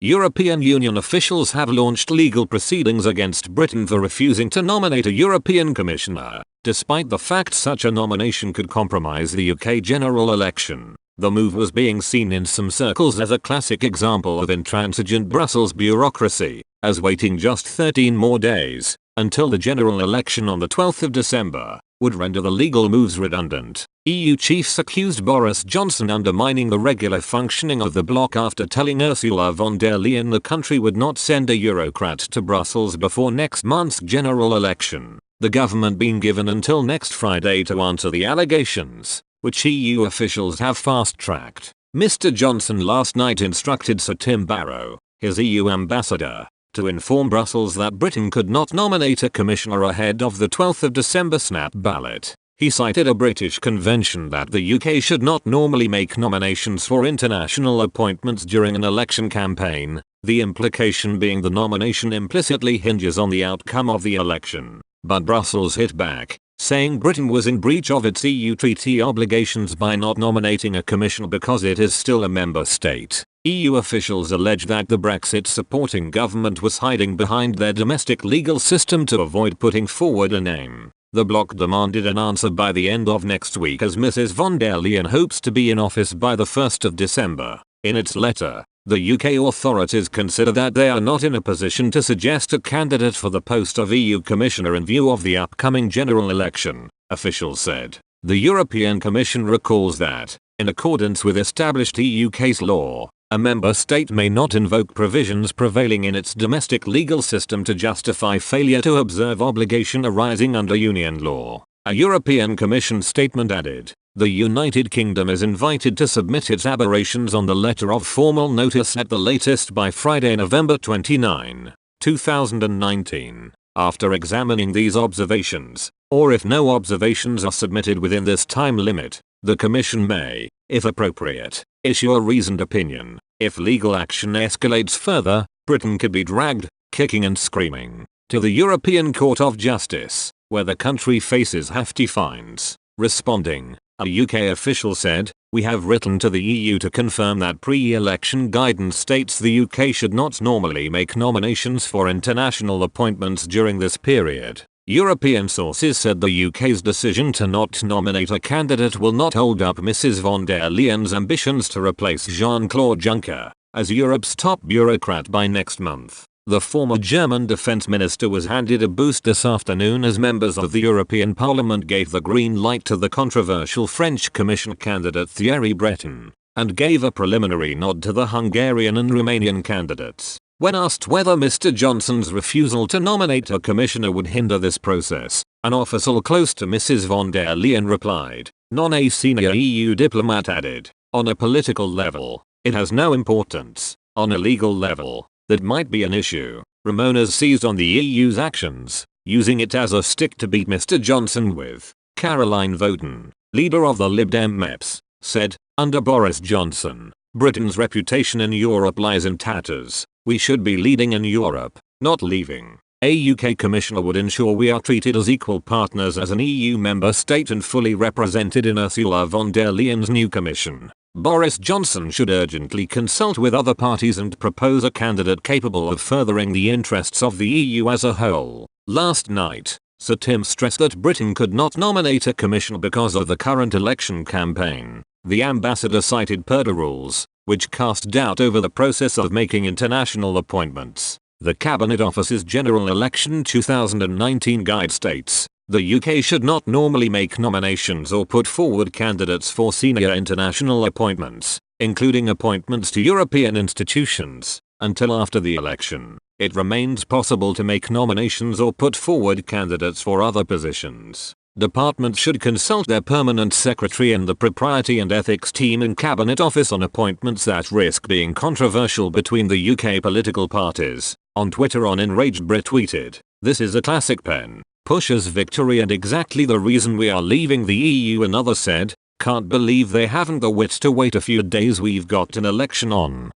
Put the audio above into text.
European Union officials have launched legal proceedings against Britain for refusing to nominate a European Commissioner, despite the fact such a nomination could compromise the UK general election. The move was being seen in some circles as a classic example of intransigent Brussels bureaucracy, as waiting just 13 more days, until the general election on the 12th of December, would render the legal moves redundant. EU chiefs accused Boris Johnson undermining the regular functioning of the bloc after telling Ursula von der Leyen the country would not send a Eurocrat to Brussels before next month's general election, the government being given until next Friday to answer the allegations, which EU officials have fast-tracked. Mr. Johnson last night instructed Sir Tim Barrow, his EU ambassador, to inform Brussels that Britain could not nominate a commissioner ahead of the 12th of December snap ballot. He cited a British convention that the UK should not normally make nominations for international appointments during an election campaign, the implication being the nomination implicitly hinges on the outcome of the election. But Brussels hit back, saying Britain was in breach of its EU treaty obligations by not nominating a commissioner because it is still a member state. EU officials allege that the Brexit-supporting government was hiding behind their domestic legal system to avoid putting forward a name. The bloc demanded an answer by the end of next week as Mrs von der Leyen hopes to be in office by the 1st of December. In its letter, the UK authorities consider that they are not in a position to suggest a candidate for the post of EU Commissioner in view of the upcoming general election, officials said. The European Commission recalls that, in accordance with established EU case law, a member state may not invoke provisions prevailing in its domestic legal system to justify failure to observe obligation arising under Union law. A European Commission statement added, "The United Kingdom is invited to submit its aberrations on the letter of formal notice at the latest by Friday, November 29, 2019. After examining these observations, or if no observations are submitted within this time limit, the Commission may, if appropriate, issue a reasoned opinion. If legal action escalates further, Britain could be dragged, kicking and screaming, to the European Court of Justice, where the country faces hefty fines." Responding, a UK official said, "We have written to the EU to confirm that pre-election guidance states the UK should not normally make nominations for international appointments during this period." European sources said the UK's decision to not nominate a candidate will not hold up Mrs von der Leyen's ambitions to replace Jean-Claude Juncker as Europe's top bureaucrat by next month. The former German defense minister was handed a boost this afternoon as members of the European Parliament gave the green light to the controversial French Commission candidate Thierry Breton, and gave a preliminary nod to the Hungarian and Romanian candidates. When asked whether Mr. Johnson's refusal to nominate a commissioner would hinder this process, an official close to Mrs. von der Leyen replied, "None." A senior EU diplomat added, "On a political level, it has no importance. On a legal level, that might be an issue." Ramona's seized on the EU's actions, using it as a stick to beat Mr. Johnson with. Caroline Voden, leader of the Lib Dem MEPs, said, "Under Boris Johnson, Britain's reputation in Europe lies in tatters. We should be leading in Europe, not leaving. A UK commissioner would ensure we are treated as equal partners as an EU member state and fully represented in Ursula von der Leyen's new commission. Boris Johnson should urgently consult with other parties and propose a candidate capable of furthering the interests of the EU as a whole." Last night, Sir Tim stressed that Britain could not nominate a commissioner because of the current election campaign. The ambassador cited Purdah rules, which cast doubt over the process of making international appointments. The Cabinet Office's General Election 2019 guide states, "The UK should not normally make nominations or put forward candidates for senior international appointments, including appointments to European institutions, until after the election. It remains possible to make nominations or put forward candidates for other positions. Departments should consult their permanent secretary and the propriety and ethics team in Cabinet Office on appointments that risk being controversial between the UK political parties." On Twitter, an enraged Brit tweeted, "This is a classic pen pushers victory and exactly the reason we are leaving the EU." Another said, "Can't believe they haven't the wit to wait a few days, we've got an election on."